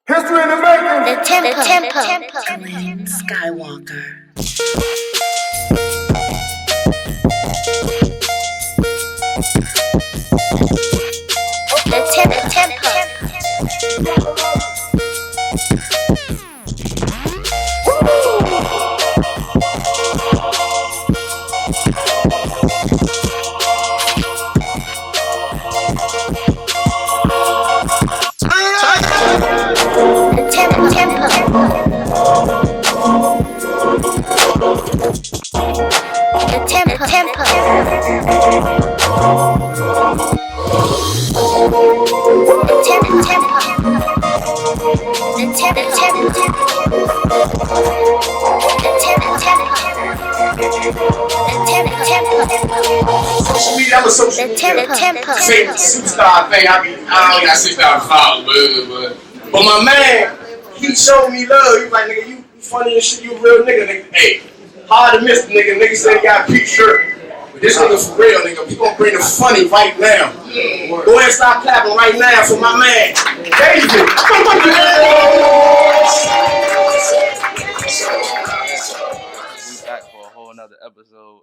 History in the making. The tempo. Skywalker. The tempo. The Social media, I'm a social media superstar thing. I don't got 6,000 followers, but my man, he showed me love. He was like, nigga, you funny as shit. You a real nigga, nigga. Hey, hard to miss the nigga. Nigga said he got a peak shirt. But this nigga for real, nigga. We gonna bring the funny right now. Go ahead and start clapping right now for my man, David. We back for a whole nother episode.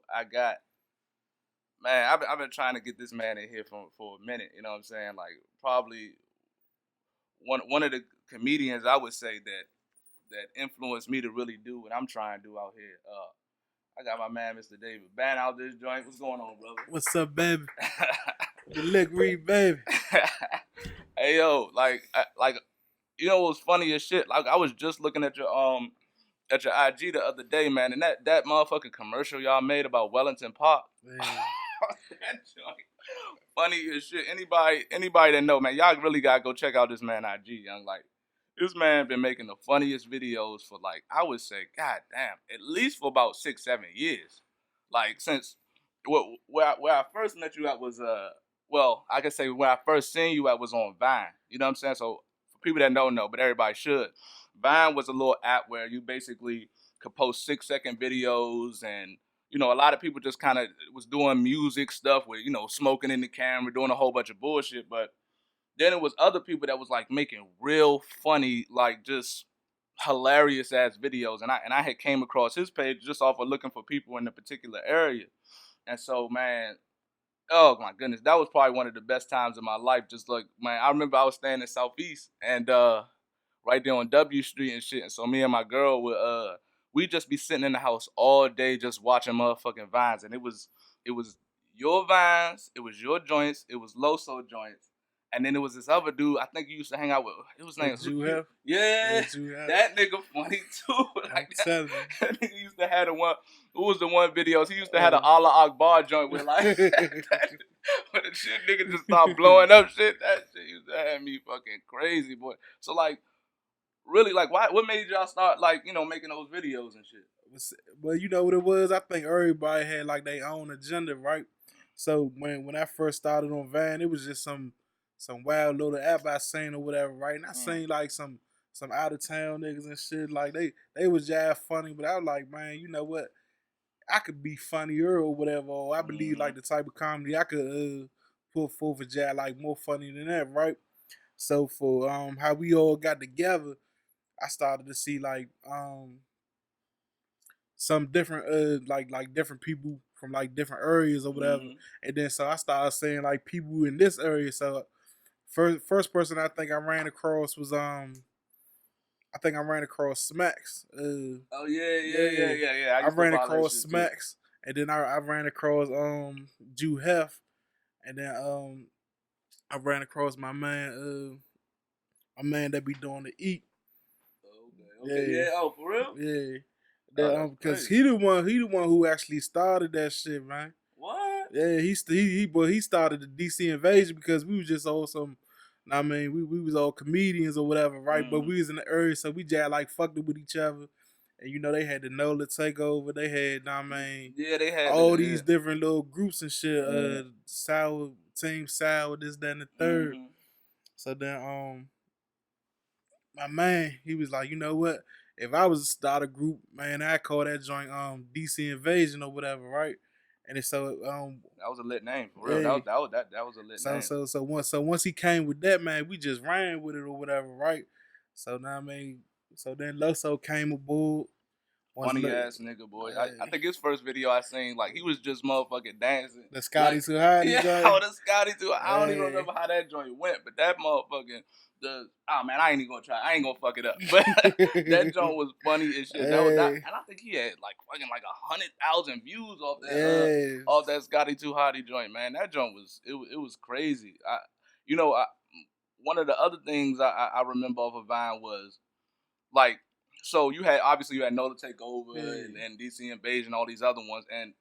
I've been trying to get this man in here for a minute. You know what I'm saying? Like probably one of the comedians I would say that influenced me to really do what I'm trying to do out here. I got my man Mr. David Banna out this joint. What's going on, brother? What's up, baby? The lick read, baby. Hey yo, like you know what's funny as shit? Like I was just looking at your IG the other day, man, and that motherfucking commercial y'all made about Wellington Park. That joint funny as shit. Anybody that know, man, y'all really gotta go check out this man IG, young. Like this man been making the funniest videos for like I would say, god damn, at least for about 6-7 years. Like since where I first met you at was well, I can say where I first seen you at was on Vine. You know what I'm saying? So for people that don't know, but everybody should. Vine was a little app where you basically could post 6-second videos, and you know a lot of people just kind of was doing music stuff with smoking in the camera, doing a whole bunch of bullshit. But then it was other people that was like making real funny, like just hilarious ass videos, and I had came across his page just off of looking for people in a particular area, and so man. Oh my goodness, that was probably one of the best times of my life. Just like man, I remember I was staying in Southeast and right there on W Street and shit. And so me and my girl would we just be sitting in the house all day just watching motherfucking vines. And it was your vines, it was your joints, it was Loso joints. And then there was this other dude I think you used to hang out with. It was named Yeah, that nigga funny too. Like that nigga used to have the one. Who was the one videos? He used to have the Allah Akbar joint with like when the shit nigga just stopped blowing up shit. That shit used to have me fucking crazy, boy. So like really like what made y'all start like, making those videos and shit? Well, you know what it was? I think everybody had like their own agenda, right? So when I first started on Vine, it was just some wild little app I seen or whatever, right? And I seen like some out of town niggas and shit. Like they was jive funny, but I was like, man, you know what? I could be funnier or whatever. Or I believe like the type of comedy I could put forth for jive like more funny than that, right? So for how we all got together, I started to see like some different like different people from like different areas or whatever. And then so I started saying like people in this area. So first person I think I ran across was I think I ran across Smacks. Oh yeah. I ran across Smacks, and then I ran across Jew Hef, and then I ran across my man that be doing the Eat. Okay. Yeah. Oh, for real? Yeah. Because he the one who actually started that shit, man. What? Yeah, he started the DC invasion because we was just all some. I mean, we was all comedians or whatever, right? But we was in the area, so we just like fucked it with each other. And they had the NOLA takeover. They had, they had all these different little groups and shit. Team Sour, this, that, and the third. So then, my man, he was like, you know what? If I was to start a group, man, I'd call that joint DC Invasion or whatever, right? And so that was a lit name for real. Yeah. That was a lit name. So once he came with that, man, we just ran with it or whatever, right? So now I mean, so then Loso came aboard. Funny ass nigga, boy. I think his first video I seen, like, he was just motherfucking dancing. The Scotty like, Too High. Yeah, the Scotty Too High. I don't even remember how that joint went, but that motherfucking oh man, I ain't even gonna try. I ain't gonna fuck it up. But that joint was funny as shit. And I think he had like fucking like 100,000 views off that Scotty Too High joint, man. That joint was it was crazy. One of the other things I remember off of Vine was like, so you had Nola Take Over and DC Invasion and all these other ones, and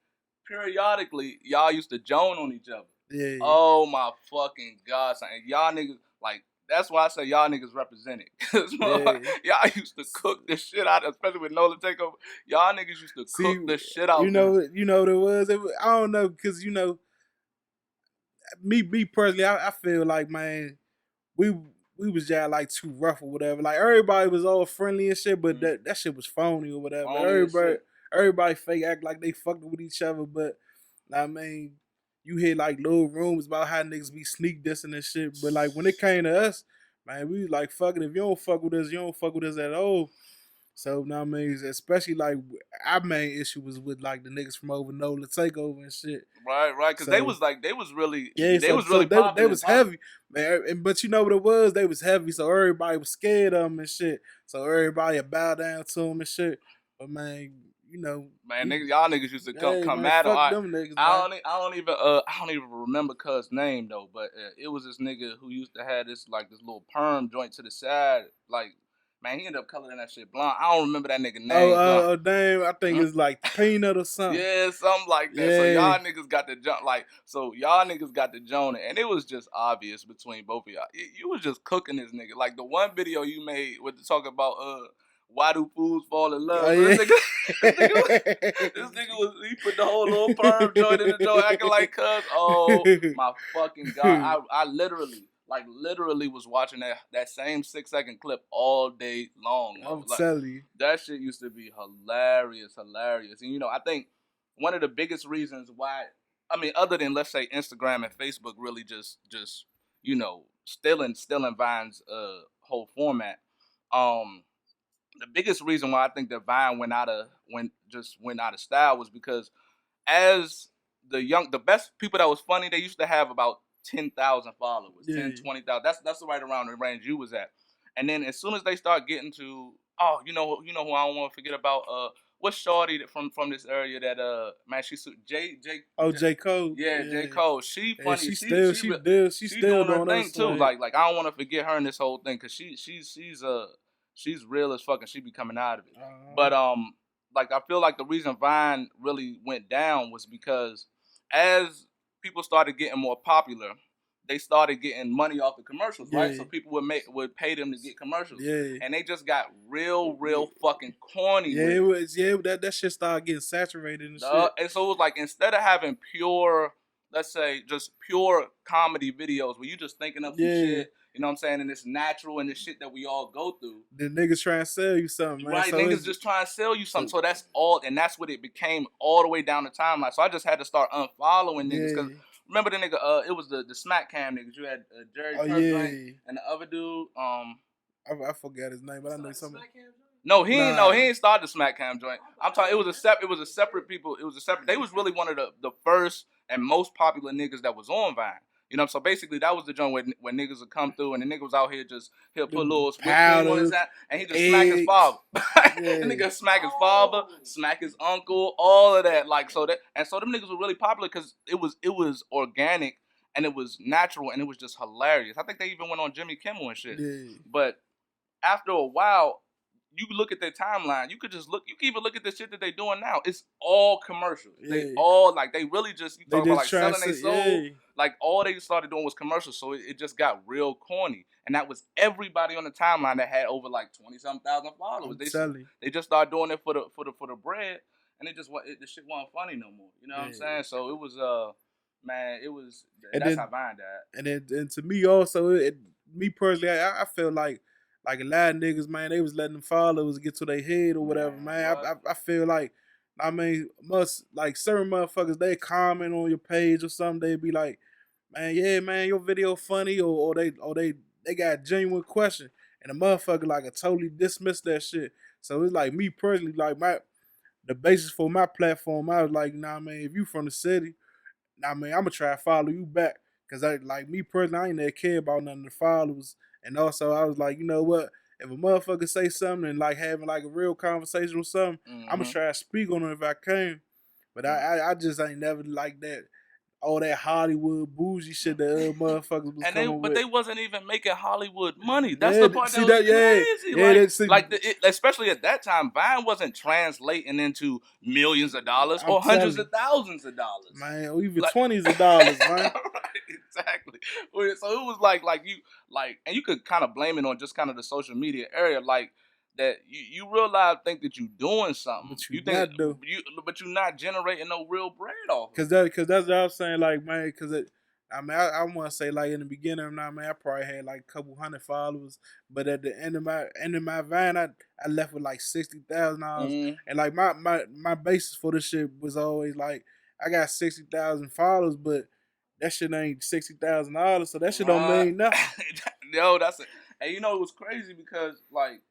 periodically y'all used to joan on each other. Yeah. Oh my fucking god, son. And y'all niggas, like, that's why I say y'all niggas represented. Cause y'all used to cook the shit out, especially with Nola Take Over. Y'all niggas used to cook the shit out. You know what it was? I don't know, cause me personally, I feel like, man, we was just like too rough or whatever. Like everybody was all friendly and shit, but that shit was phony or whatever. Everybody fake act like they fucked with each other, but I mean, you hear like little rumors about how niggas be sneak dissing and shit. But like when it came to us, man, we was like, fuck it. If you don't fuck with us, you don't fuck with us at all. So now I mean, especially like our main issue was with like the niggas from over Nola Takeover and shit. Right, because they was really popular. They was heavy, man. But you know what it was? They was heavy, so everybody was scared of them and shit. So everybody would bow down to them and shit. But man, niggas, y'all niggas used to come at them. I don't even remember cuz name though, but it was this nigga who used to have this little perm joint to the side, like. Man, he ended up coloring that shit blonde. I don't remember that nigga name. Oh, damn. I think it's like Peanut or something. Yeah, something like that. Yeah. So y'all niggas got the joint, and it was just obvious between both of y'all. You was just cooking this nigga. Like the one video you made with the talk about why do fools fall in love? This nigga he put the whole little perm joint in the joint acting like cuz. Oh my fucking god. I literally was watching that same 6-second clip all day long. I'm telling you. That shit used to be hilarious. And I think one of the biggest reasons why, other than let's say Instagram and Facebook really just stealing Vine's whole format, the biggest reason why I think that Vine went out of style was because as the best people that was funny, they used to have about 10,000 followers, 10, 20,000. That's right around the range you was at. And then as soon as they start getting to, you know who I don't want to forget about, what's shorty from this area that man, she's J Cole. Yeah, J Cole. She funny. She's still doing her thing too. Like I don't want to forget her in this whole thing because she's real as fuck and she be coming out of it. But like I feel like the reason Vine really went down was because as people started getting more popular, they started getting money off the commercials, right? So people would pay them to get commercials. Yeah. And they just got real fucking corny. Yeah, that shit started getting saturated and shit. And so it was like instead of having pure, let's say, just pure comedy videos where you just thinking of some shit, you know what I'm saying, and it's natural and the shit that we all go through. The niggas trying to sell you something, man. Right, so niggas just trying to sell you something. So that's all, and that's what it became all the way down the timeline. So I just had to start unfollowing niggas because remember the nigga, it was the Smack Cam niggas. You had Jerry Kirk and the other dude. I forgot his name, but I know something. No, he ain't started the Smack Cam joint. I'm talking. It was a separate people. They was really one of the first and most popular niggas that was on Vine. You know, so basically that was the joint when niggas would come through and the nigga was out here he'll put a little whipped cream on his hat and he just smack his father. The nigga smack his father, smack his uncle, all of that. Like so them niggas were really popular because it was organic and it was natural and it was just hilarious. I think they even went on Jimmy Kimmel and shit. Yeah. But after a while, you look at their timeline, you can even look at the shit that they doing now. It's all commercials. Yeah. They all they really just talk about selling their soul. Yeah. Like all they started doing was commercials, so it just got real corny. And that was everybody on the timeline that had over 20-something thousand followers. They just started doing it for the bread, and the shit wasn't funny no more. You know what I'm saying? So it was that's how Vine died. And to me also, me personally, I feel like a lot of niggas, man, they was letting them followers get to their head or whatever, man. I feel like, certain motherfuckers, they comment on your page or something, they be like, man, yeah, man, your video funny, or they got a genuine question. and the motherfucker like a totally dismissed that shit. So it's like me personally, like the basis for my platform, I was like, nah, man, if you from the city, nah, man, I'm gonna try to follow you back. Cause I like me personally, I ain't never care about none of the followers. And also I was like, you know what? If a motherfucker say something and like having like a real conversation with something, I'm gonna try to speak on it if I can. But I just ain't never like that all that Hollywood bougie shit that other motherfuckers was coming But with. they wasn't even making Hollywood money. That's Yeah, the part see that was that, yeah, crazy. yeah, Like, that see, especially at that time, Vine wasn't translating into millions of dollars I'm or hundreds telling you, of thousands of dollars, man, or even like, 20s of dollars, man. right, exactly. So it was like you and you could kind of blame it on just kind of the social media area, like that you realize think that you doing something, But you you think got to. but you're not generating no real bread off of Cause it. that's what I was saying, like, man, cause I mean, I want to say like in the beginning, nah, man, I probably had like a couple hundred followers, but at the end of my Vine, I left with like $60,000, and like my basis for this shit was always like I got 60,000 followers, but that shit ain't $60,000, so that shit don't Right. mean nothing. Yo, that's it. And you know it was crazy because like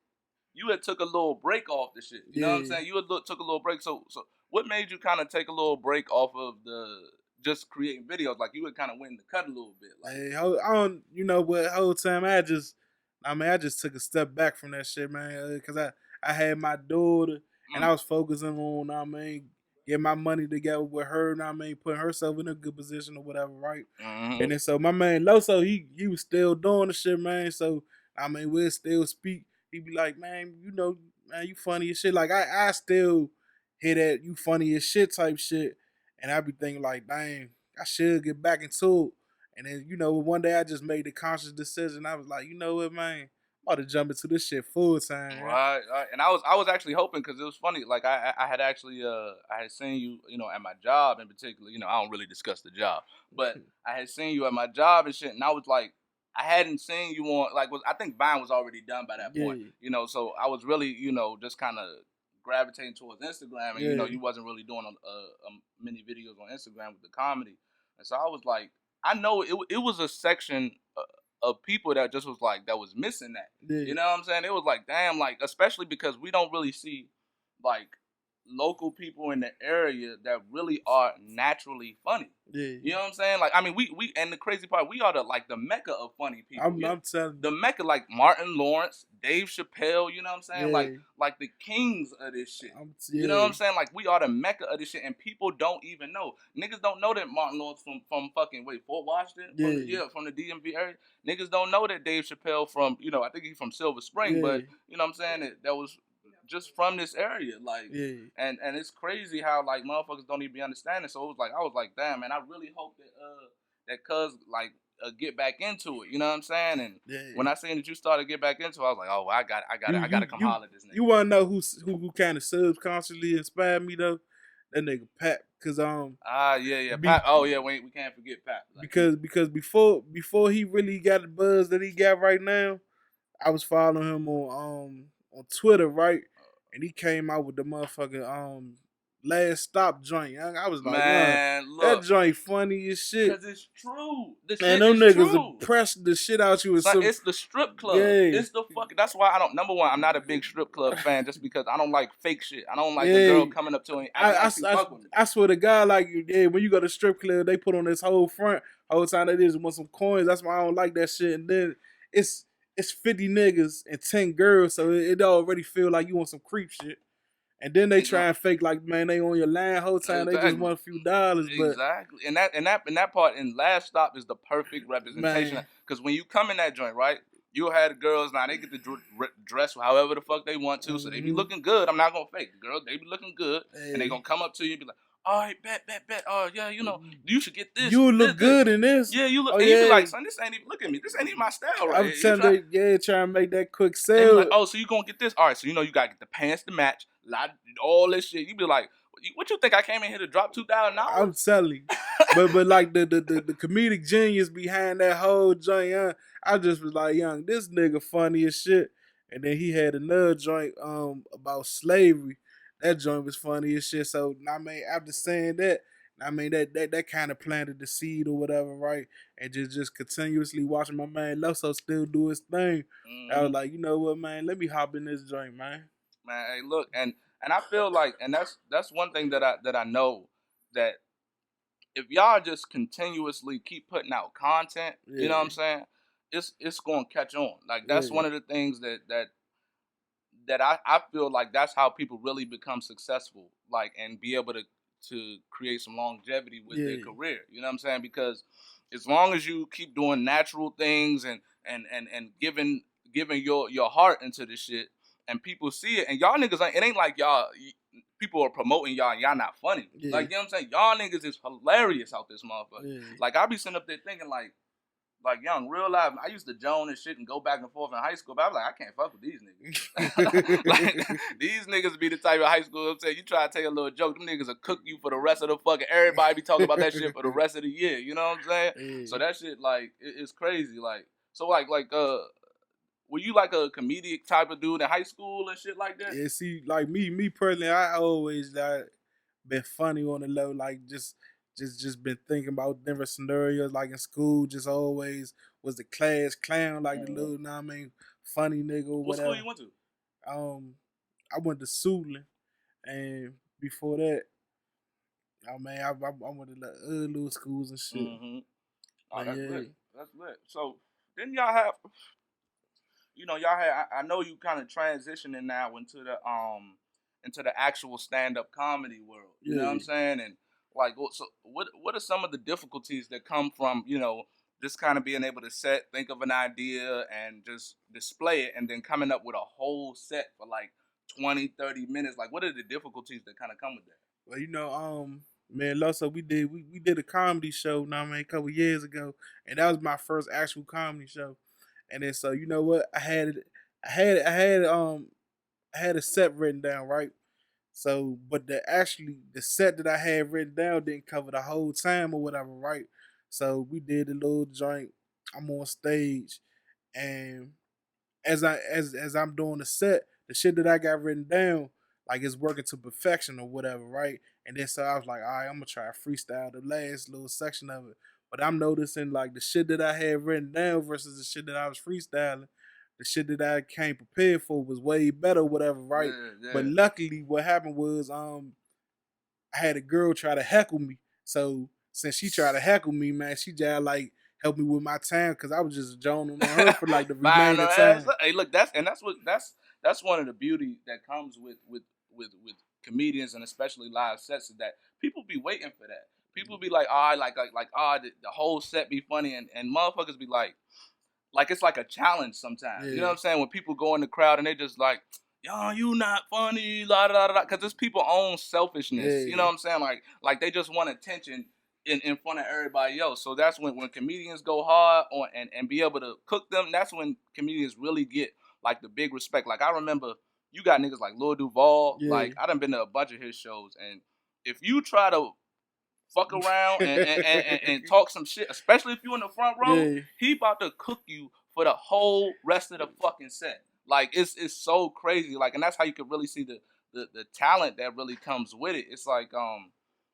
you had took a little break off the shit. You know what I'm Yeah. saying? You had took a little break. So what made you kind of take a little break off of the just creating videos? Like you had kind of went in the cut a little bit. Like, Hey, I don't, you know what? Whole time I just took a step back from that shit, man, cause I had my daughter and I was focusing on, I mean, get my money together with her, I mean, putting herself in a good position or whatever, right? And then so my man Loso, he was still doing the shit, man. So I mean, we'll still speak. He be like, man, you know, man, you funny as shit. Like I still hear that you funny as shit type shit, and I be thinking like, dang, I should get back into it. And then, you know, one day I just made the conscious decision. I was like, you know what, man? I'm about to jump into this shit full time. Yeah? right. And I was actually hoping because it was funny. Like I had actually I had seen you, you know, at my job in particular. You know, I don't really discuss the job, but I had seen you at my job and shit, and I was like, I hadn't seen you on like I think Vine was already done by that point. Yeah. You know, so I was really, you know, just kind of gravitating towards Instagram, and you know, Yeah. you wasn't really doing many videos on Instagram with the comedy, and so I was like, I know it was a section of people that just was like that was missing that. Yeah. You know what I'm saying? It was like, damn, like especially because we don't really see like local people in the area that really are naturally funny. Yeah. You know what I'm saying? Like, I mean, we and the crazy part, we are the mecca of funny people. I'm telling you. The mecca, like Martin Lawrence, Dave Chappelle. You know what I'm saying? Yeah. Like the kings of this shit. Yeah. You know what I'm saying? Like we are the mecca of this shit, and people don't even know. Niggas don't know that Martin Lawrence from fucking Fort Washington. From the DMV area. Niggas don't know that Dave Chappelle from, you know, I think he's from Silver Spring, Yeah. but you know what I'm saying? That was just from this area, like, Yeah. and it's crazy how like motherfuckers don't even be understanding. So it was like I was like, damn, man, I really hope that cuz like get back into it. You know what I'm saying? And when I seen that you started to get back into it, I was like, oh, well, I got to come holler at this nigga. You want to know who kind of subconsciously inspired me though? That nigga Pat, cause Pat. Oh yeah, we can't forget Pat. Like, because before he really got the buzz that he got right now, I was following him on Twitter, right? And he came out with the motherfucking Last Stop joint. I was like, man, that joint funny as shit. Cause it's true. The Man, shit them is niggas true. press the shit out you with Son, some. it's the strip club. Yeah. It's the fucking. That's why I don't. Number one, I'm not a big strip club fan, just because I don't like fake shit. I don't like the girl coming up to me. I swear to God, like when you go to strip club, they put on this whole time they just want some coins. That's why I don't like that shit. And then it's 50 niggas and 10 girls, so it already feel like you want some creep shit. And then they try and fake like, man, they on your line whole time. They just want a few dollars. But exactly. And that part in Last Stop is the perfect representation. Because when you come in that joint, right, you'll have the girls now, they get to dress however the fuck they want to. So they be looking good. I'm not going to fake. The girls, they be looking good. And they going to come up to you and be like, all right, bet. Oh, yeah, you know, you should get this. You look good in this. Yeah, you look. And you be like, son, this ain't even, look at me. This ain't even my style, right? I'm telling you, trying to make that quick They be sale. like, oh, so you going to get this? All right, so you know you got to get the pants to match, all this shit. You be like, what you think I came in here to drop $2,000? I'm telling you. but like the comedic genius behind that whole joint, I just was like, young, this nigga funny as shit. And then he had another joint about slavery. That joint was funny as shit. So I mean, after saying that, I mean that kind of planted the seed or whatever, right? And just continuously watching my man Loso still do his thing. I was like, you know what, man? Let me hop in this joint, man. Man, hey, look, and I feel like, and that's one thing that I know, that if y'all just continuously keep putting out content, you know what I'm saying? It's gonna catch on. Like that's one of the things that I feel like that's how people really become successful, like, and be able to create some longevity with their career. You know what I'm saying? Because as long as you keep doing natural things and giving your heart into this shit, and people see it, and y'all niggas, it ain't like people are promoting y'all and y'all not funny. Like, you know what I'm saying? Y'all niggas is hilarious out this motherfucker. Like, I be sitting up there thinking like young, real life, I used to joan and shit and go back and forth in high school, but I was like, I can't fuck with these niggas. Like, these niggas be the type of high school, I'm saying, you try to tell a little joke, them niggas will cook you for the rest of the fucking, everybody be talking about that shit for the rest of the year, you know what I'm saying? So that shit, like, it's crazy, like, so were you like a comedic type of dude in high school and shit like that? Yeah, see, like me personally, I always like been funny on the low, like just been thinking about different scenarios, like in school, just always was the class clown, like the little, know what I mean, funny nigga or What whatever. school you went to? I went to Suitland, and before that, I mean, I went to other little schools and shit. Oh, that's lit. That's lit. So then y'all have, y'all had. I know you kind of transitioning now into the actual stand up comedy world. You know what I'm saying? And like, so what are some of the difficulties that come from just kind of being able to think of an idea and just display it, and then coming up with a whole set for like 20, 30 minutes? Like, what are the difficulties that kind of come with that? Well, man, Loso, we did a comedy show, now I mean, a couple years ago, and that was my first actual comedy show. And then so you know what, I had a set written down, right? So, but the set that I had written down didn't cover the whole time or whatever, right? So we did a little joint. I'm on stage, and as I'm doing the set, the shit that I got written down, like it's working to perfection or whatever, right? And then so I was like, all right, I'm gonna try to freestyle the last little section of it. But I'm noticing like the shit that I had written down versus the shit that I was freestyling, the shit that I came prepared for was way better, whatever, right? But luckily, what happened was I had a girl try to heckle me. So since she tried to heckle me, man, she just like helped me with my time because I was just joning on her for like the remaining time. Hey, look, that's one of the beauty that comes with comedians, and especially live sets, is that people be waiting for that. People be like, the whole set be funny, and motherfuckers be like it's like a challenge sometimes. You know what I'm saying? When people go in the crowd and they just like, yo, you not funny, la da da da, because it's people's own selfishness. You know what I'm saying? Like they just want attention in front of everybody else. So that's when comedians go hard on and be able to cook them. That's when comedians really get like the big respect. Like I remember you got niggas like Lil Duval. Like I done been to a bunch of his shows, and if you try to fuck around and talk some shit, especially if you in the front row, he about to cook you for the whole rest of the fucking set. Like it's so crazy. Like, and that's how you can really see the talent that really comes with it. It's like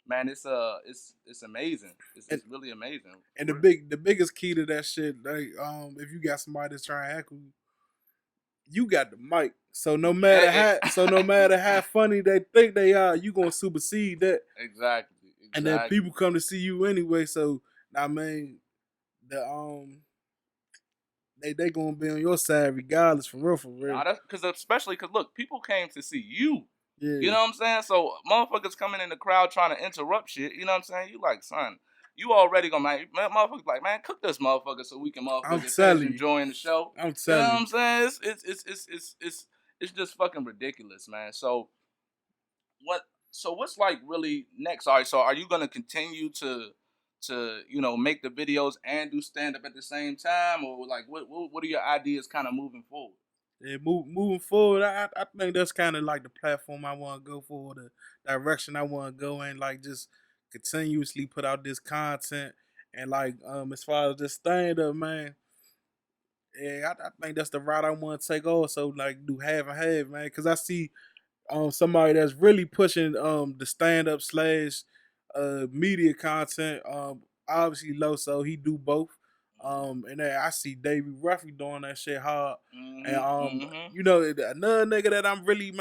man, it's amazing. It's really amazing. And the biggest key to that shit, like if you got somebody that's trying to heckle you got the mic. So no matter how funny they think they are, you gonna supersede that. Exactly. And then people come to see you anyway. So I mean, they gonna be on your side regardless, for real. Nah, that's especially because look, people came to see you. You know what I'm saying? So motherfuckers coming in the crowd trying to interrupt shit. You know what I'm saying? You like, son, you already gonna motherfuckers like, man, cook this motherfucker so we can finish enjoying the show. I'm telling you. Know what I'm saying? It's just fucking ridiculous, man. So what's like really next? All right, so are you gonna continue to make the videos and do stand up at the same time, or like what are your ideas kind of moving forward? Yeah, moving forward, I think that's kind of like the platform I want to go for, the direction I want to go in. Like just continuously put out this content, and like as far as this stand up, man, yeah, I think that's the route I want to take. Also, like do half and half, man, because I see somebody that's really pushing the stand up slash media content. Obviously Loso, he do both. And then I see Davey Ruffy doing that shit hard. And you know, another nigga that I'm really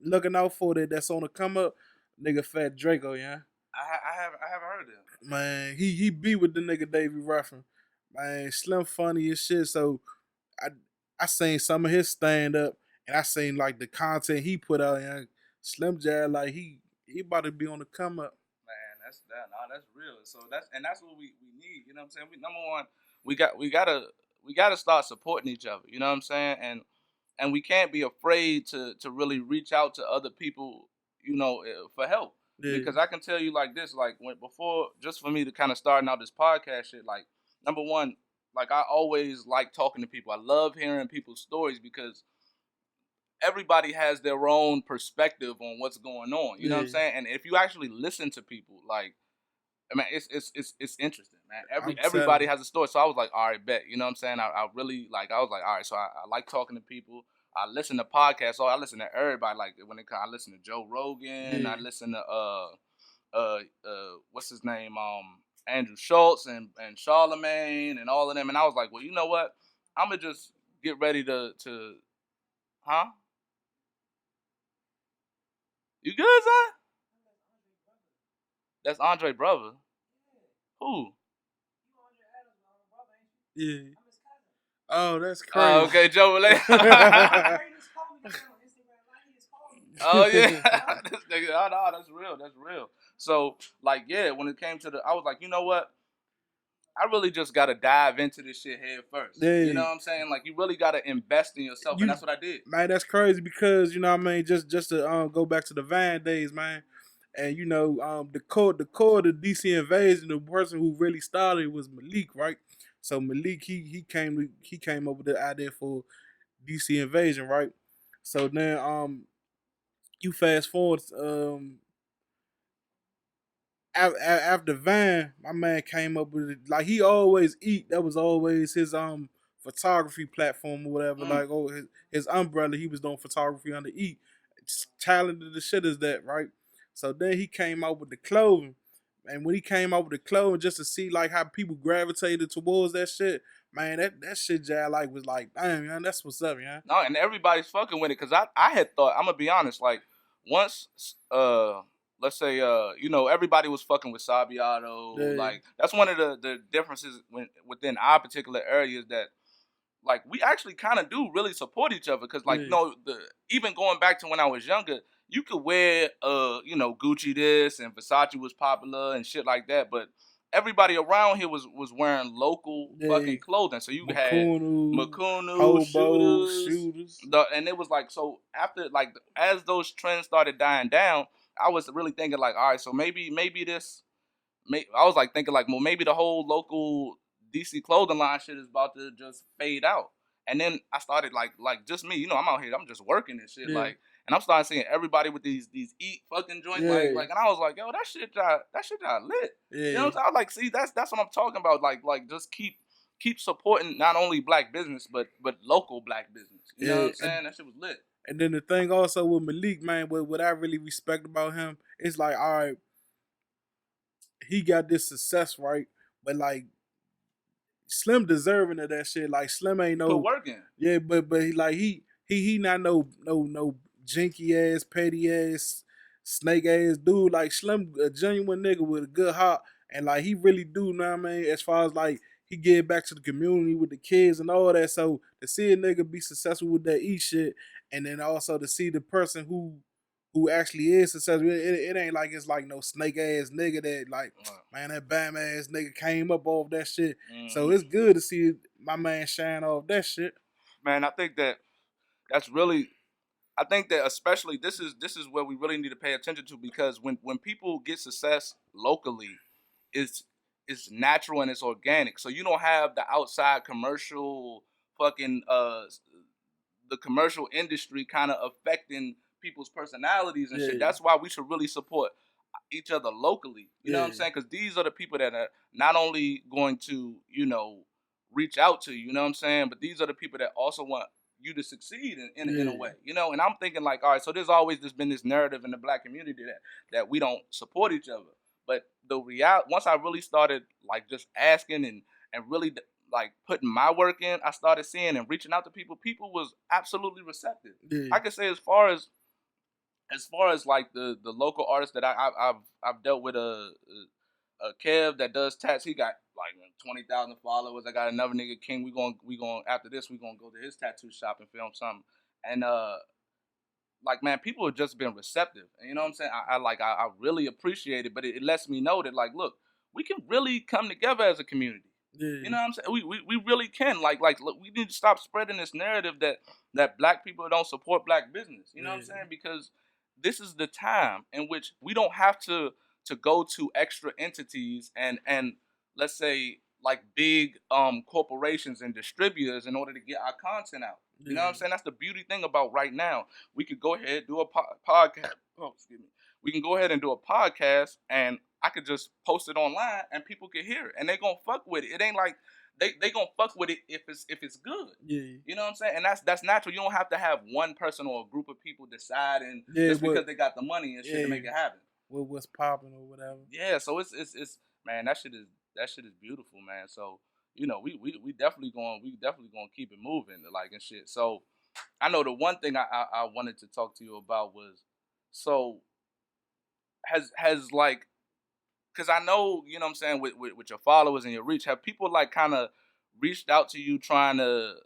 looking out for that's on the come up, nigga Fat Draco, yeah. I haven't heard of him. Man, he be with the nigga Davey Ruffin. Man, Slim funny as shit. So I seen some of his stand up, and I seen like the content he put out. And Slim Jad, like he about to be on the come up. Man, that's real. So that's what we need. You know what I'm saying? Number one, we gotta start supporting each other. You know what I'm saying? And we can't be afraid to really reach out to other people. You know, for help. Yeah. Because I can tell you like this, like before, just for me to kind of starting out this podcast shit, like number one, like I always like talking to people. I love hearing people's stories because everybody has their own perspective on what's going on. You know what I'm saying? And if you actually listen to people, like, I mean, it's interesting, man. Everybody has a story. So I was like, all right, bet. You know what I'm saying? I really like. I was like, all right. So I like talking to people. I listen to podcasts. So I listen to everybody. Like when it comes, I listen to Joe Rogan. I listen to what's his name? Andrew Schultz and Charlemagne and all of them. And I was like, well, you know what? I'm gonna just get ready to huh? You good, son? That's Andre brother. Who? Yeah. Oh, that's crazy. Oh, okay, Joe Relay. Oh yeah, this nigga. Oh no, that's real. That's real. So like, yeah, when it came to I was like, you know what? I really just gotta dive into this shit head first. Yeah. You know what I'm saying? Like, you really gotta invest in yourself, and that's what I did. Man, that's crazy because you know what I mean. Just to go back to the Van days, man. And you know, the core of the DC Invasion, the person who really started was Malik, right? So Malik, he came up with the idea for DC Invasion, right? So then you fast forward after Van, my man came up with it. Like he always eat. That was always his photography platform or whatever. Like his umbrella, he was doing photography under Eat. Talented the shit is that, right? So then he came out with the clothing. And when he came out with the clothing, just to see like how people gravitated towards that shit, man, that shit Jad like was like, damn, man, that's what's up, man. No, and everybody's fucking with it because I had thought, I'm gonna be honest, like once let's say you know, everybody was fucking with Sabiato. Yeah. Like that's one of the differences within our particular area is that like we actually kind of do really support each other because like you know, even going back to when I was younger, you could wear you know, Gucci this and Versace was popular and shit like that, but everybody around here was wearing local fucking clothing. So you had Makunu, shooters. And it was like, so after like as those trends started dying down, I was really thinking like, all right, so maybe this, I was like thinking like, well, maybe the whole local DC clothing line shit is about to just fade out. And then I started like just me, you know, I'm out here, I'm just working and shit, like, and I'm starting seeing everybody with these Eat fucking joints, like, and I was like, yo, that shit got lit. You know what I'm saying? I was like, see, that's what I'm talking about, like just keep supporting not only black business but local black business. You know what I'm saying? That shit was lit. And then the thing also with Malik, man, what I really respect about him is like, all right, he got this success, right? But like Slim deserving of that shit. Like Slim ain't no working. Yeah, but he not no jinky ass, petty ass, snake ass dude. Like Slim, a genuine nigga with a good heart, and like he really do, know what I mean? As far as like he get back to the community with the kids and all that. So to see a nigga be successful with that Eat shit, and then also to see the person who actually is successful, it ain't like it's like no snake ass nigga that like, man, that bam ass nigga came up off that shit. Mm-hmm. So it's good to see my man shine off that shit. Man, I think that's really, I think that especially this is where we really need to pay attention to, because when people get success locally, it's natural and it's organic. So you don't have the outside commercial fucking the commercial industry kind of affecting people's personalities and shit. That's why we should really support each other locally. You know what I'm saying? Because these are the people that are not only going to, you know, reach out to you, you know what I'm saying? But these are the people that also want you to succeed in a way, you know. And I'm thinking like, all right, so there's always been this narrative in the black community that we don't support each other. But the reality, once I really started like just asking and really like putting my work in, I started seeing and reaching out to people. People was absolutely receptive. Yeah. I can say as far as like the local artists that I've dealt with, a Kev that does tats, he got like 20,000 followers. I got another nigga King. We going after this. We gonna go to his tattoo shop and film something. And like man, people have just been receptive. And you know what I'm saying? I really appreciate it. But it lets me know that like, look, we can really come together as a community. Yeah. You know what I'm saying? We really can. Like look, we need to stop spreading this narrative that black people don't support black business. You know what I'm saying? Because this is the time in which we don't have to go to extra entities and let's say like big corporations and distributors in order to get our content out. You know what I'm saying? That's the beauty thing about right now. We could go ahead and do a podcast. Oh, excuse me. We can go ahead and do a podcast, and I could just post it online, and people can hear it, and they gonna fuck with it. It ain't like they gonna fuck with it if it's good. Yeah. You know what I'm saying? And that's natural. You don't have to have one person or a group of people deciding just because they got the money and shit to make it happen. With what's popping or whatever. Yeah, so it's man, that shit is beautiful, man. So, you know, we definitely gonna keep it moving, like and shit. So I know the one thing I wanted to talk to you about was, so has like, because I know, you know what I'm saying, with your followers and your reach, have people like kind of reached out to you trying to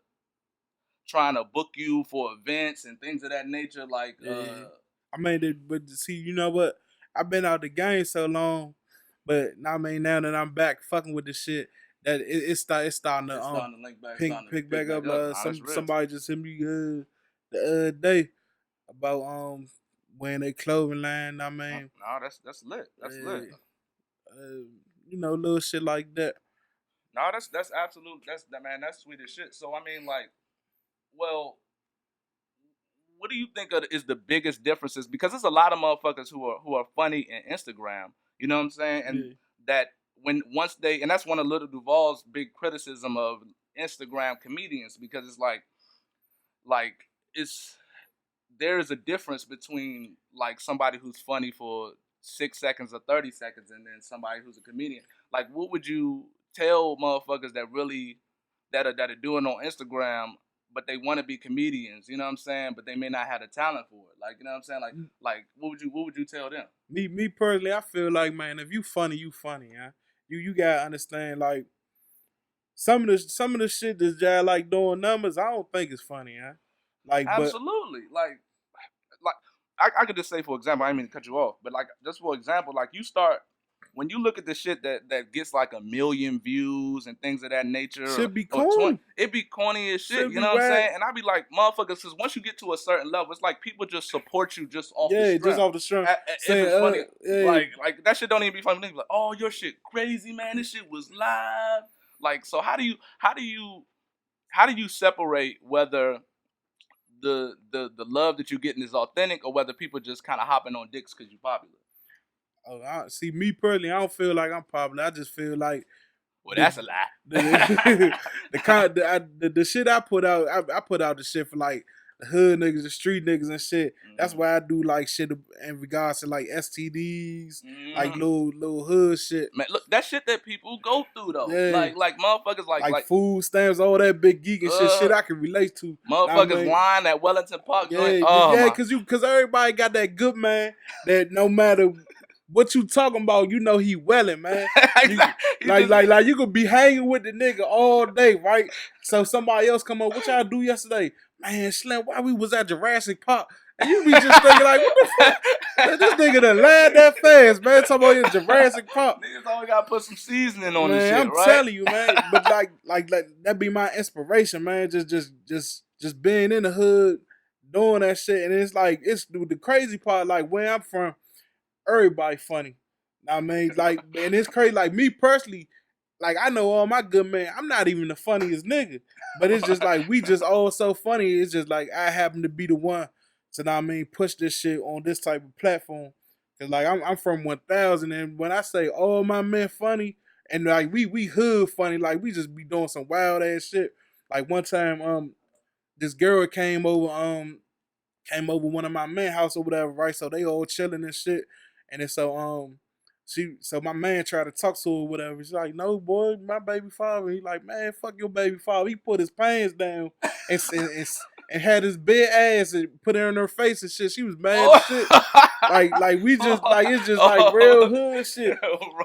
book you for events and things of that nature? Like, I mean, but see, you know what? I've been out the game so long, but I mean, now that I'm back fucking with this shit, that it's starting to link back, pick back up. Somebody just hit me the other day about wearing their clothing line. I mean, no, that's lit. That's lit. You know, little shit like that. No, that's absolute. That's sweet as shit. So I mean, like, well, what do you think is the biggest differences? Because there's a lot of motherfuckers who are funny in Instagram. You know what I'm saying? And that once they, and that's one of Little Duval's big criticism of Instagram comedians, because it's like there is a difference between like somebody who's funny for 6 seconds or 30 seconds and then somebody who's a comedian. Like, what would you tell motherfuckers that really that are doing on Instagram, but they want to be comedians, you know what I'm saying, but they may not have the talent for it? Like, you know what I'm saying? Like what would you tell them? Me personally, I feel like, man, if you funny, you funny, huh? You gotta understand, like, some of the shit this guy like doing numbers, I don't think it's funny, huh? Like, absolutely. Like I could just say, for example, I didn't mean to cut you off, but like, just for example, like, you start, when you look at the shit that gets like 1 million views and things of that nature, should be corny. It be corny as shit, you know what I'm saying? And I be like, motherfuckers, because once you get to a certain level, it's like people just support you just off the strength. Yeah, just off the strength. It's funny. Like, that shit don't even be funny. They be like, oh, your shit crazy, man. This shit was live. Like, so how do you separate whether the love that you're getting is authentic or whether people just kind of hopping on dicks because you're popular? Oh, see, me personally, I don't feel like I'm popular. I just feel like, well, that's a lie. The shit I put out, I put out the shit for like the hood niggas, the street niggas and shit. Mm-hmm. That's why I do like shit in regards to like STDs, like little hood shit. Man, look, that shit that people go through though. Yeah. Like motherfuckers like food stamps, all that big geek and shit I can relate to. Motherfuckers lying at Wellington Park. Because everybody got that good man that no matter what you talking about, you know he welling, man. Like you could be hanging with the nigga all day, right? So somebody else come up, what y'all do yesterday? Man, Slim, why we was at Jurassic Park? And you be just thinking like, what the fuck? This nigga done lied that fast, man. Talking about his Jurassic Park. Niggas always gotta put some seasoning on this shit, I'm right? telling you, man. But like that be my inspiration, man. Just being in the hood, doing that shit. And it's like, it's the crazy part, like where I'm from, everybody funny. I mean, like, and it's crazy. Like, me personally, like, I know all my good men, I'm not even the funniest nigga. But it's just like, we just all so funny. It's just like, I happen to be the one to, I mean, push this shit on this type of platform. Cause like, I'm from 1000, and when I say all my men funny, and like, we hood funny, like, we just be doing some wild ass shit. Like, one time, this girl came over one of my man house or whatever, right? So they all chilling and shit. And then so my man tried to talk to her or whatever. She's like, no, boy, my baby father. He like, man, fuck your baby father. He put his pants down and had his big ass and put it in her face and shit. She was mad as shit. Like we just like it's just like real hood shit.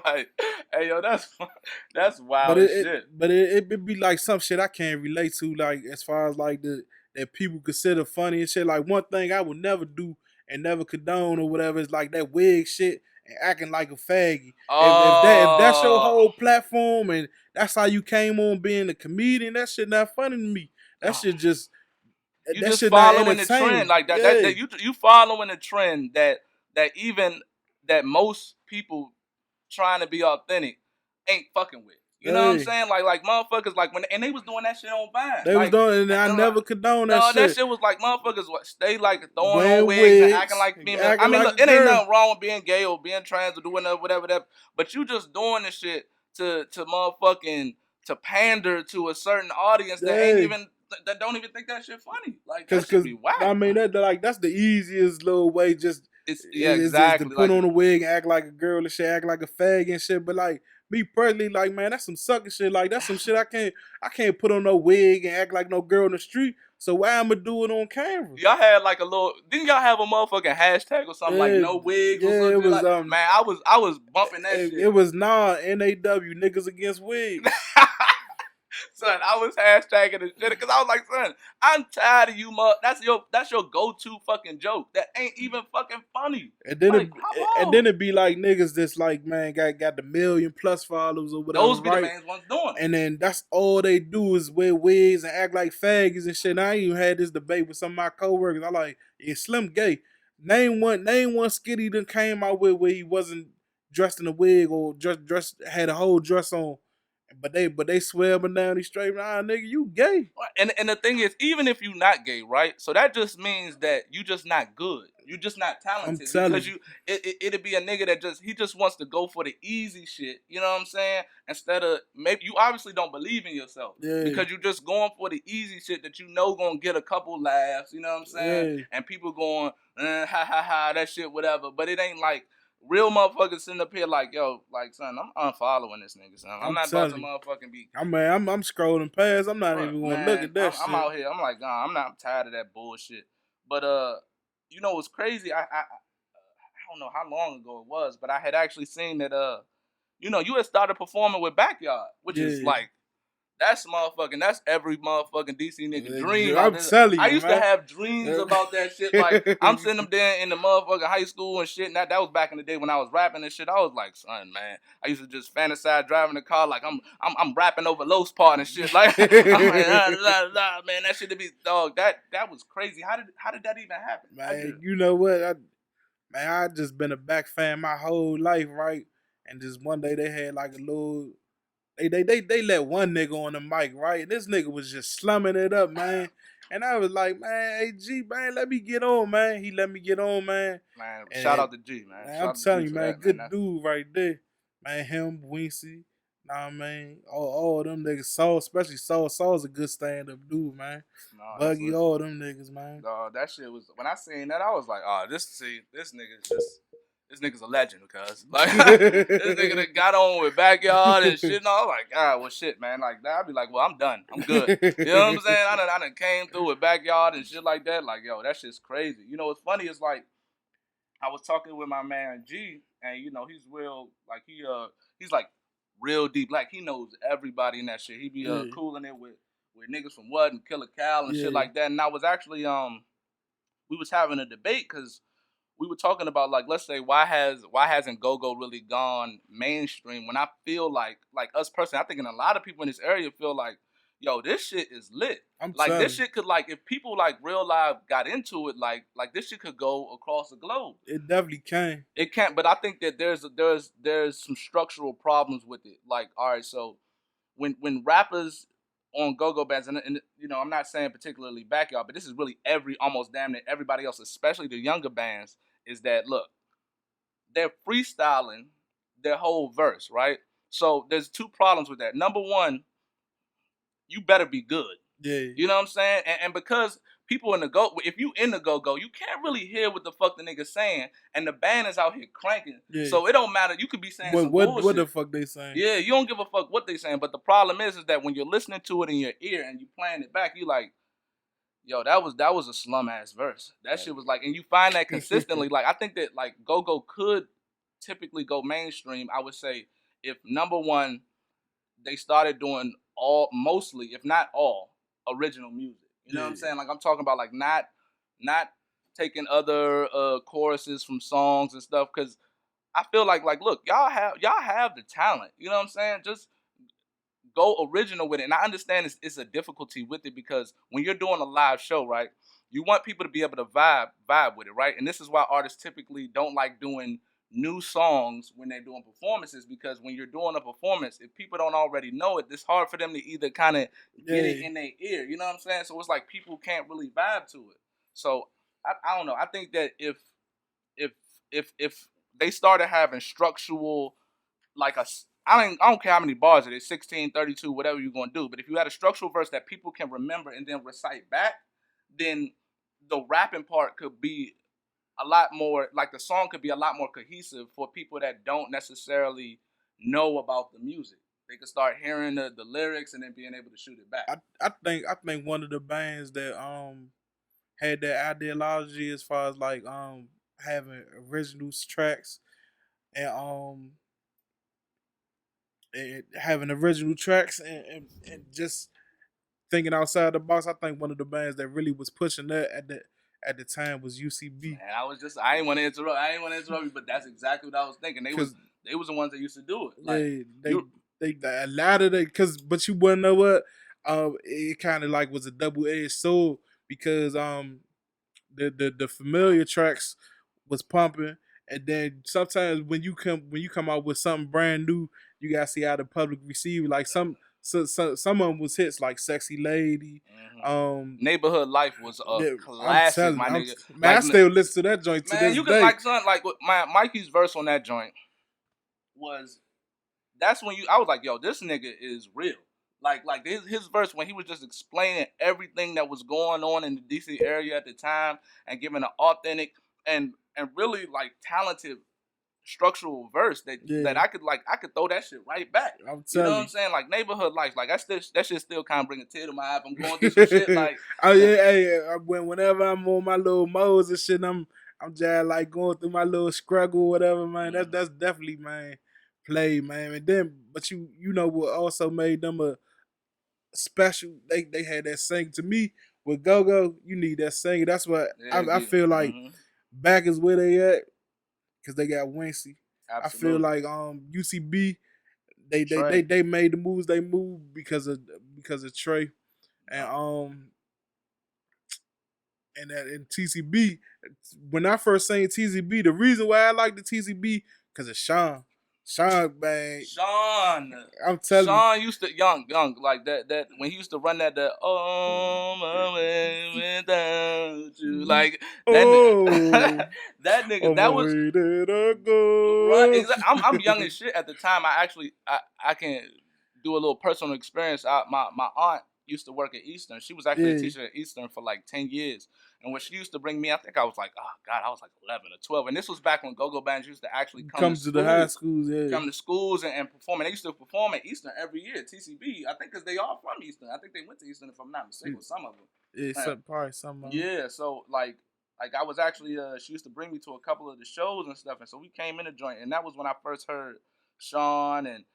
Right. Hey yo, that's wild as shit. But it be like some shit I can't relate to, like as far as like that people consider funny and shit. Like one thing I would never do and never condone or whatever is like that wig shit and acting like a faggy. If that's your whole platform and that's how you came on being a comedian, that shit not funny to me. That shit just you that just shit following the trend like that. Yeah. That you following the trend that even that most people trying to be authentic ain't fucking with. You know what I'm saying? Like motherfuckers, like and they was doing that shit on Vine. They was doing, and I never condone that shit. No, that shit was like motherfuckers stay like throwing on wigs and acting like females. I mean, look, it ain't nothing wrong with being gay or being trans or doing whatever. But you just doing this shit to motherfucking to pander to a certain audience that ain't even that don't even think that shit funny. Like that should be whack. I mean that's the easiest little way. Exactly. Just to put on a wig and act like a girl and shit, act like a fag and shit. But like me personally, like man, that's some sucker shit. Like that's some shit I can't put on no wig and act like no girl in the street. So why I'ma do it on camera? Y'all had like a little. Didn't y'all have a motherfucking hashtag or something like no wigs? Yeah, or it was. Like, man, I was bumping that shit. It was NAW niggas against wigs. Son, I was hashtagging the shit because I was like, son, I'm tired of you, that's your go-to fucking joke. That ain't even fucking funny. And then it'd be like niggas that's like, man, got the 1 million+ followers or whatever. Those be the main ones doing it. And then that's all they do is wear wigs and act like faggots and shit. And I even had this debate with some of my coworkers. I like, yeah, Slim gay. Name one skitty that came out with where he wasn't dressed in a wig or dressed had a whole dress on. But they swear up and down these straight, nigga, you gay. And the thing is, even if you not gay, right? So that just means that you just not good. You just not talented. Because it'd be a nigga that he just wants to go for the easy shit. You know what I'm saying? Instead of maybe you obviously don't believe in yourself. Yeah. Because you just going for the easy shit that you know gonna get a couple laughs, you know what I'm saying? Yeah. And people going, ha ha ha, that shit, whatever. But it ain't like real motherfuckers sitting up here like, yo, like, son, I'm unfollowing this nigga, son. I'm not about to motherfucking be. I'm scrolling past. I'm not even going to look at that shit. I'm out here. I'm like, I'm tired of that bullshit. But, you know what's crazy? I don't know how long ago it was, but I had actually seen that, you know, you had started performing with Backyard, which is like, that's every motherfucking DC nigga dream. I'm telling you, I used to have dreams about that shit. Like, I'm sitting up there in the motherfucking high school and shit. And that was back in the day when I was rapping and shit. I was like, son, man. I used to just fantasize driving the car like I'm rapping over Los Part and shit. Like, I'm like, man, that shit to be dog. That was crazy. How did that even happen? Man, you know what? I just been a Back fan my whole life, right? And just one day they had like a little. They let one nigga on the mic, right? This nigga was just slumming it up, man. And I was like, man, hey, G, man, let me get on, man. He let me get on, man. Man, shout out to G, man. I'm telling you, man, good dude right there. Man, him, Wincy, nah, man, all them niggas. Saul, especially Saul. Saul's a good stand-up dude, man. Nah, Buggy, all them niggas, man. That shit was, when I seen that, I was like, oh, this nigga's just... This nigga's a legend, because like this nigga that got on with Backyard and shit. And I was like, God, well, shit, man. Like that, I'd be like, well, I'm done. I'm good. You know what I'm saying? I done came through with Backyard and shit like that. Like, yo, that shit's crazy. You know what's funny is like I was talking with my man G, and you know he's real. Like he's like real deep. Like he knows everybody in that shit. He be cooling it with niggas from what and Killer Cal and shit like that. And I was actually we was having a debate because we were talking about, like, let's say, why hasn't go-go really gone mainstream, when I feel like us personally, I think in a lot of people in this area feel like, yo, this shit is lit. This shit could, like, if people, like, real live got into it, like this shit could go across the globe. It definitely can. It can't, but I think that there's some structural problems with it. Like, all right, so when rappers on go-go bands, and you know, I'm not saying particularly Backyard, but this is really almost damn near everybody else, especially the younger bands, is that, look, they're freestyling their whole verse, right? So there's two problems with that. Number one, you better be good. Yeah. You know what I'm saying? And because people in the go, if you in the go-go, you can't really hear what the fuck the nigga's saying, and the band is out here cranking. Yeah. So it don't matter. You could be saying some bullshit. What the fuck they saying? Yeah, you don't give a fuck what they saying. But the problem is that when you're listening to it in your ear and you playing it back, you like, yo, that was a slum ass verse. That shit was like, and you find that consistently. Like, I think that like go-go could typically go mainstream. I would say if number one, they started doing mostly, if not all, original music. You know what I'm saying? Like, I'm talking about like not taking other choruses from songs and stuff, because I feel like look, y'all have the talent. You know what I'm saying? Just go original with it. And I understand it's a difficulty with it, because when you're doing a live show, right, you want people to be able to vibe with it, right? And this is why artists typically don't like doing new songs when they're doing performances, because when you're doing a performance, if people don't already know it, it's hard for them to either kind of get it in their ear. You know what I'm saying? So it's like people can't really vibe to it. So I don't know. I think that if they started having structural, like I don't care how many bars it is, 16, 32, whatever you're going to do. But if you had a structural verse that people can remember and then recite back, then the rapping part could be a lot more, like the song could be a lot more cohesive for people that don't necessarily know about the music. They could start hearing the lyrics and then being able to shoot it back. I think one of the bands that had that ideology as far as like having original tracks and having original tracks and just thinking outside the box. I think one of the bands that really was pushing that at the time was UCB. And I ain't want to interrupt you, but that's exactly what I was thinking. They was the ones that used to do it. Like, they a lot of they, but you wanna know what? It kind of like was a double-edged sword, because the familiar tracks was pumping, and then sometimes when you come out with something brand new, you gotta see how the public receive it. Like some of them was hits like "Sexy Lady." Neighborhood Life was a classic, my nigga. Man, I still listen to that joint to this you day. could like something like Mikey's verse on that joint was. That's when I was like, yo, this nigga is real. Like his verse when he was just explaining everything that was going on in the DC area at the time and giving an authentic and really like talented structural verse that I could throw that shit right back. You know what I'm saying? Like Neighborhood Life, like that shit still kind of bring a tear to my eye if I'm going through some shit. Like, oh yeah, hey, whenever I'm on my little modes and shit, I'm just like going through my little struggle or whatever, man. That's definitely, man, play, man. And then, but you know what also made them a special? They had that sing. To me, with Go-Go, you need that singing. That's what I feel like. Back is where they at, because they got Wincy. I feel like UCB, they made the moves they moved because of Trey, and TCB. When I first seen TCB, the reason why I like the TCB because of Sean, man. I'm telling you. Sean used to young like that when he used to run that my way without you, like that that nigga that was right. I'm young as shit at the time. I can do a little personal experience. My aunt used to work at Eastern. She was actually a teacher at Eastern for like 10 years. And when she used to bring me, I think I was like, oh God, I was like 11 or 12. And this was back when go-go bands used to actually come to the high schools, come to schools and perform. And they used to perform at Eastern every year, TCB. I think because they all from Eastern. I think they went to Eastern, if I'm not mistaken, some of them. Yeah, probably some of them. Yeah, so like I was actually, she used to bring me to a couple of the shows and stuff. And so we came in the joint. And that was when I first heard Sean and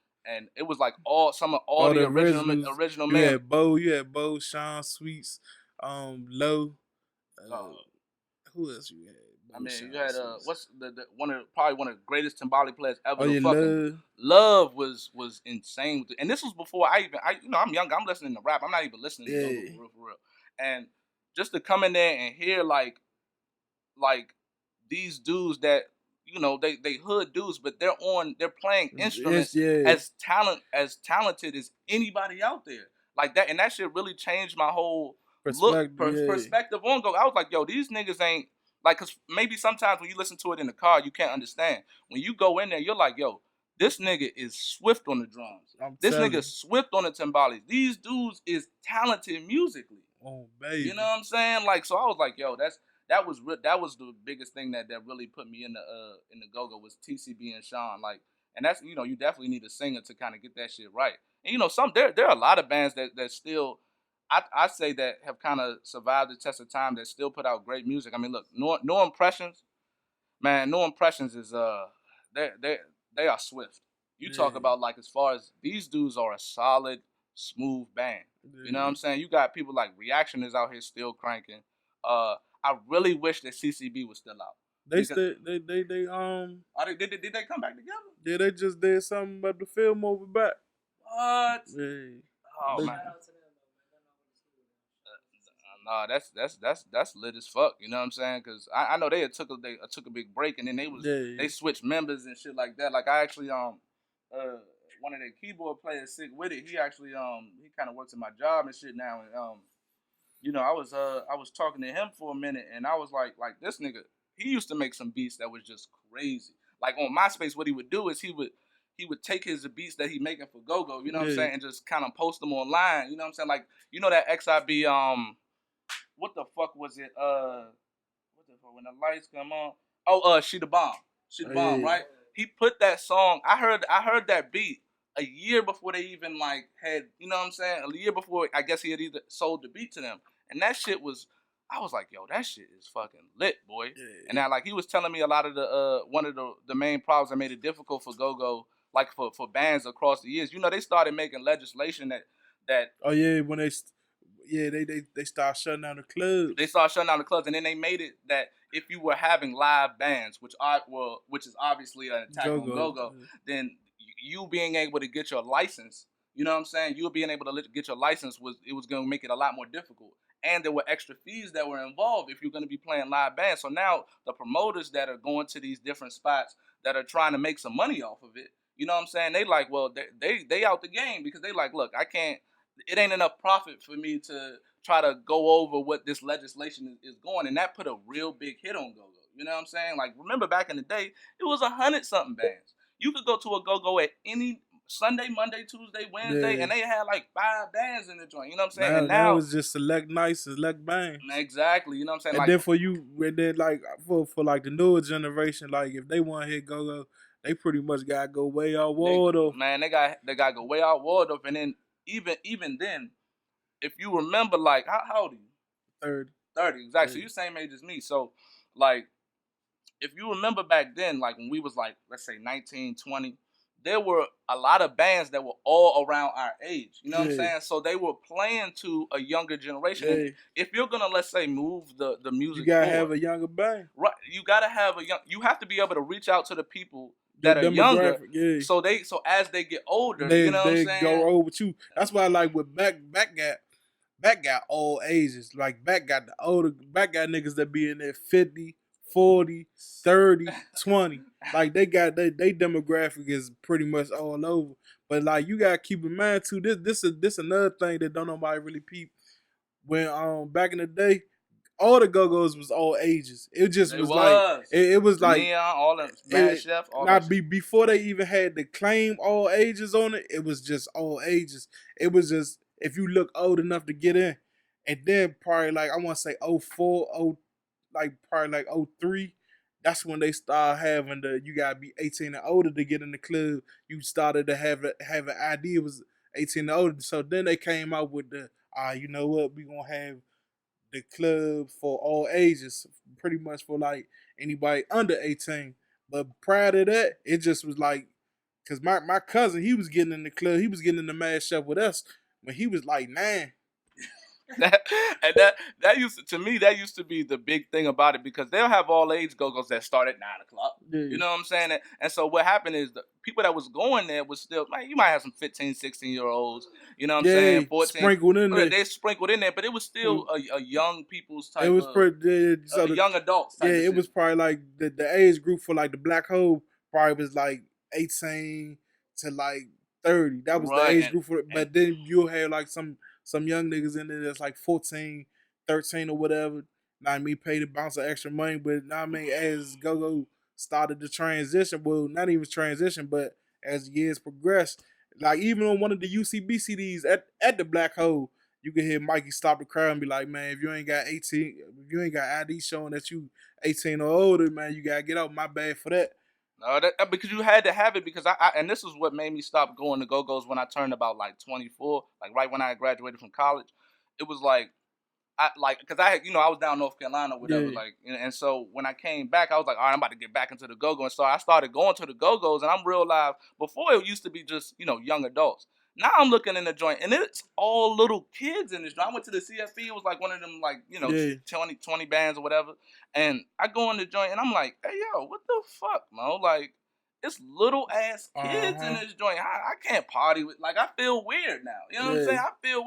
it was like all the original men. You had Bo, Sean, Sweets, Low. Who else you had? I mean, you had what's one of the greatest timbali players ever. Love was insane, and this was before I'm young. I'm listening to rap. I'm not even listening to go for real. And just to come in there and hear like these dudes that they hood dudes, but they're playing instruments as talented as anybody out there, like that, and that shit really changed my whole perspective on go. I was like, yo, these niggas ain't like, cause maybe sometimes when you listen to it in the car, you can't understand. When you go in there, you're like, yo, This nigga is swift on the drums. This nigga swift on the timbales. These dudes is talented musically. Oh, baby. You know what I'm saying? Like, so I was like, yo, that was the biggest thing that really put me in the go-go was TCB and Sean. Like, and that's, you know, you definitely need a singer to kind of get that shit right. And you know, there are a lot of bands that still, I say that have kind of survived the test of time that still put out great music. I mean, look, No Impressions, man, No Impressions is they are swift. You talk about, like, as far as these dudes are a solid, smooth band. You know what I'm saying? You got people like Reaction is out here still cranking. I really wish that CCB was still out. They did they come back together? Yeah, they just did something about the film over back. What? Yeah. Oh man. Nah, that's lit as fuck. You know what I'm saying? Because I know they took a big break, and then they switched members and shit like that. Like, I actually one of their keyboard players, Sick With It, he actually he kind of works at my job and shit now, and you know, I was talking to him for a minute, and I was like this nigga, he used to make some beats that was just crazy. Like, on MySpace, what he would do is he would take his beats that he making for Go-Go, you know what I'm saying, and just kind of post them online. You know what I'm saying? Like, you know that XIB what the fuck was it? What the fuck, when the lights come on? Oh, She the Bomb. She the Bomb, right? He put that song. I heard that beat a year before they even, like, had, you know what I'm saying? A year before, I guess he had either sold the beat to them. And that shit was, I was like, yo, that shit is fucking lit, boy. Yeah. And now, like, he was telling me a lot of the one of the main problems that made it difficult for Go-Go, like for bands across the years. You know, they started making legislation that oh yeah, when they start shutting down the clubs. They started shutting down the clubs, and then they made it that if you were having live bands, which is obviously an attack on Go-Go, then you being able to get your license, you know what I'm saying? You being able to get your license was going to make it a lot more difficult. And there were extra fees that were involved if you're going to be playing live bands. So now the promoters that are going to these different spots that are trying to make some money off of it, you know what I'm saying? They like, well, they out the game because they like, look, I can't. It ain't enough profit for me to try to go over what this legislation is going, and that put a real big hit on Go-Go. You know what I'm saying? Like, remember back in the day, it was 100-something bands. You could go to a Go-Go at any Sunday, Monday, Tuesday, Wednesday, and they had like 5 bands in the joint. You know what I'm saying? Now it's just select nights, select bands. Exactly. You know what I'm saying? And like, then for you, and then like for like the newer generation, like if they want to hit Go-Go, they pretty much gotta go way out Waldorf. Man, they got to go way out Waldorf, and then even then, if you remember, like, how old are you? 30, exactly. So you're the same age as me. So, like, if you remember back then, like, when we was, like, let's say 19, 20, there were a lot of bands that were all around our age. You know what I'm saying? So they were playing to a younger generation. If you're going to, let's say, move the music, you got to have a younger band. Right. You got to have you have to be able to reach out to the people that are younger, so as they get older, you know what I'm saying? They go over with you. That's why, like, with back got all ages. Like, back got niggas that be in there 50, 40, 30, 20. Like, they demographic is pretty much all over. But like, you gotta keep in mind too. This another thing that don't nobody really peep. When back in the day, all the Go-Go's was all ages. It just was like it was like Neon, all the Mad Chef, all that. Before they even had to claim all ages on it, it was just all ages. It was just if you look old enough to get in. And then probably like I want to say 04, probably like 03, that's when they start having you gotta be 18 and older to get in the club. You started to have an ID, it was 18 and older. So then they came out with you know what, we gonna have the club for all ages, pretty much for like anybody under 18. But prior to that, it just was like, cause my cousin, he was getting in the club, he was getting in the Mad Chef with us when he was like 9. that used to be the big thing about it, because they'll have all age Go-Go's that start at 9 o'clock. Yeah. You know what I'm saying? And so what happened is the people that was going there was still, like, you might have some 15, 16-year-olds, you know what I'm saying? 14. Sprinkled in there. They sprinkled in there, but it was still a young people's type. It was young adults type. Yeah, it was probably like the age group for like the Black Hole probably was like 18 to like 30. That was the age group for it. But then you'll have like some young niggas in there that's like 14, 13 or whatever. Not me pay to bounce an extra money, but as Go-Go started the transition, well, not even transition, but as years progress. Like even on one of the UCB CDs at the Black Hole, you can hear Mikey stop the crowd and be like, "Man, if you ain't got 18, if you ain't got ID showing that you 18 or older, man, you gotta get out. My bad for that." No, that because you had to have it because I and this is what made me stop going to go-go's when I turned about like 24, like right when I graduated from college. It was like I like because I had I was down North Carolina or whatever and so when I came back I was like, all right, I'm about to get back into the go-go, and so I started going to the go-go's, and I'm real live. Before it used to be just young adults. Now I'm looking in the joint and it's all little kids in this joint. I went to the CFE. It was like one of them 20 bands or whatever, and I go in the joint and I'm like, hey yo, what the fuck, man? Like it's little ass kids in this joint. I can't party with, like, I feel weird now. You know what I'm saying?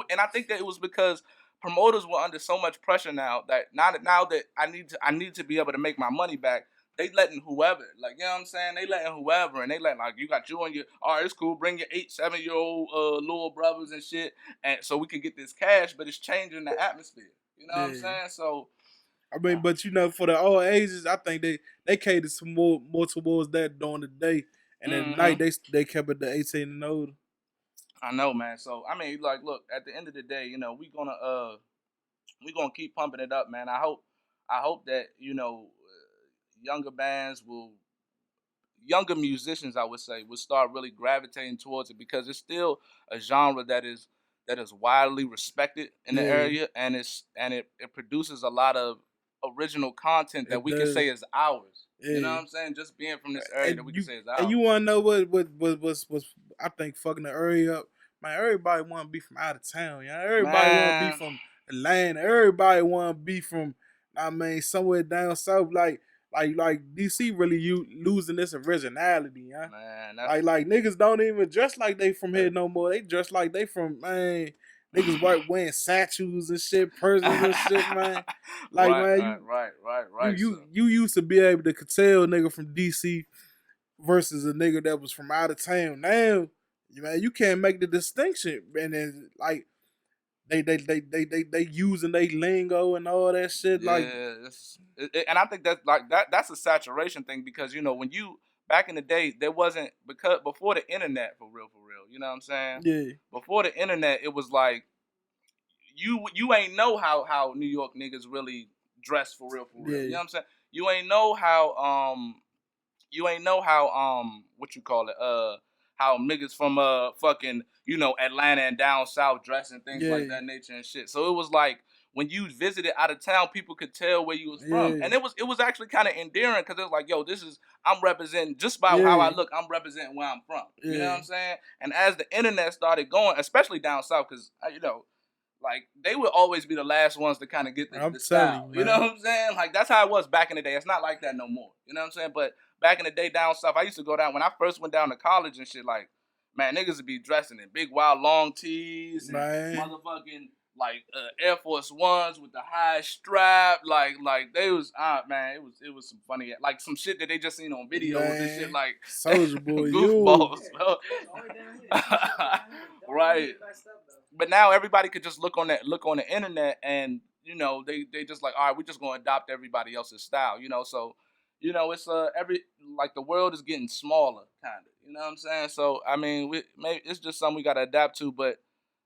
And I think that it was because promoters were under so much pressure now that I need to be able to make my money back. They letting whoever, like, you know what I'm saying? They letting whoever, and they letting, like, you got you and your, all right, it's cool, bring your 8-7-year-old little brothers and shit, and so we can get this cash, but it's changing the atmosphere. You know what I'm saying? So, I mean, but for the old ages, I think they catered some more towards that during the day, and at night they kept it to 18 and older. I know, man. So I mean, like, look, at the end of the day, we gonna keep pumping it up, man. I hope that younger musicians, I would say, will start really gravitating towards it, because it's still a genre that is widely respected in the area, and it produces a lot of original content that we can say is ours. You know what I'm saying? Just being from this area that we can say is ours. And you want to know what's I think fucking the area up? Man, everybody want to be from out of town. Everybody want to be from Atlanta. Everybody want to be from, somewhere down south. Like DC really losing this originality, huh? Man, like niggas don't even dress like they from here no more. They dress like they from, niggas wearing satchels and shit, purses and shit, man. Like, right. You used to be able to tell nigga from DC versus a nigga that was from out of town. Now, man, you can't make the distinction, and then like they using they lingo and all that shit. And I think that's a saturation thing, because when you back in the day, there wasn't, because before the internet, for real, you know what I'm saying? Yeah. Before the internet, it was like you ain't know how New York niggas really dress for real. Yeah. You know what I'm saying? You ain't know how what you call it, how niggas from fucking Atlanta and down south dress and things like that nature and shit. So it was like when you visited out of town, people could tell where you was from, and it was actually kind of endearing, because it was like, yo, I'm representing, just by how I look, I'm representing where I'm from. You know what I'm saying? And as the internet started going, especially down south, because like, they would always be the last ones to kind of get the style. You know what I'm saying? Like, that's how it was back in the day. It's not like that no more. You know what I'm saying? But back in the day down south, I used to go down, when I first went down to college and shit, like, man, niggas would be dressing in big, wild, long tees and motherfucking, like, Air Force Ones with the high strap. Like they was, man, it was some funny, like, some shit that they just seen on videos and shit, like, Soulja Boy, goofballs, bro. Right. But now everybody could just look on the internet, and they just like, all right, we're just gonna adopt everybody else's style, so it's the world is getting smaller, kind of, you know what I'm saying? So I mean, it's just something we gotta adapt to, but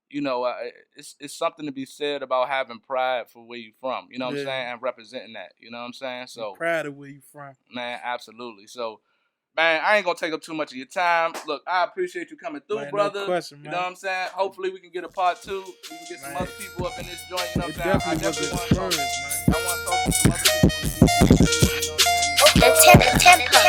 it's something to be said about having pride for where you from, you know what I'm saying, and representing that, you know what I'm saying? So proud of where you from, man, absolutely. So, man, I ain't gonna take up too much of your time. Look, I appreciate you coming through, brother. No question, you know what I'm saying? Hopefully we can get a part 2. We can get some other people up in this joint, you know what I'm saying? I definitely want to talk to some other people. The tempo.